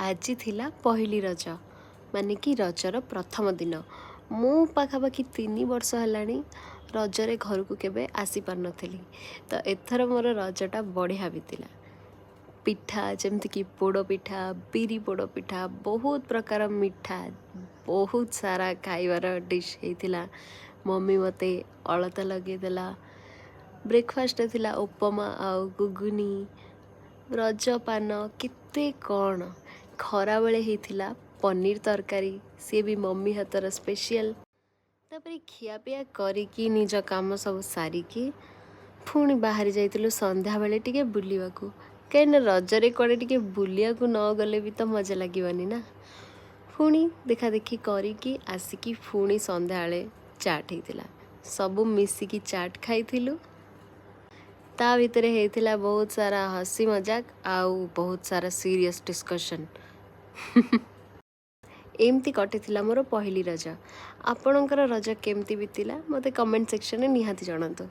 ଆଜି ଥିଲା ପହିଲି ରଜ ମାନେ କି ରଜର ପ୍ରଥମ ଦିନ। ମୁଁ ପାଖାପାଖି 3 ବର୍ଷ ହେଲାଣି ରଜରେ ଘରକୁ କେବେ ଆସିପାରୁନଥିଲି। ତ ଏଥର ମୋର ରଜଟା ବଢ଼ିଆ ବିତିଲା। ପିଠା ଯେମିତିକି ପୋଡ଼ ପିଠା, ବିରି ପୋଡ଼ ପିଠା, ବହୁତ ପ୍ରକାର ମିଠା, ବହୁତ ସାରା ଖାଇବାର ଡିଶ୍ ହେଇଥିଲା। ମମି ମୋତେ ଅଳତା ଲଗେଇଦେଲା। ବ୍ରେକଫାଷ୍ଟରେ ଥିଲା ଉପମା ଆଉ ଗୁଗୁନି, ରଜପାନ, କେତେ କ'ଣ। ଖରାବେଳେ ହେଇଥିଲା ପନିର ତରକାରୀ, ସିଏ ବି ମମି ହାତର ସ୍ପେଶିଆଲ୍। ତାପରେ ଖିଆପିଆ କରିକି ନିଜ କାମ ସବୁ ସାରିକି ପୁଣି ବାହାରି ଯାଇଥିଲୁ ସନ୍ଧ୍ୟାବେଳେ ଟିକେ ବୁଲିବାକୁ। କାହିଁକିନା ରଜରେ କୁଆଡ଼େ ଟିକେ ବୁଲିବାକୁ ନ ଗଲେ ବି ତ ମଜା ଲାଗିବନି ନା। ପୁଣି ଦେଖାଦେଖି କରିକି ଆସିକି ପୁଣି ସନ୍ଧ୍ୟାବେଳେ ଚାଟ୍ ହେଇଥିଲା। ସବୁ ମିଶିକି ଚାଟ୍ ଖାଇଥିଲୁ। ତା ଭିତରେ ହେଇଥିଲା ବହୁତ ସାରା ହସି ମଜାକ ଆଉ ବହୁତ ସାରା ସିରିୟସ୍ ଡିସ୍କସନ୍। ଏମିତି କଟିଥିଲା ମୋର ପହିଲି ରଜ। ଆପଣଙ୍କର ରଜ କେମିତି ବିତିଲା ମୋତେ କମେଣ୍ଟ ସେକ୍ସନରେ ନିହାତି ଜଣାନ୍ତୁ।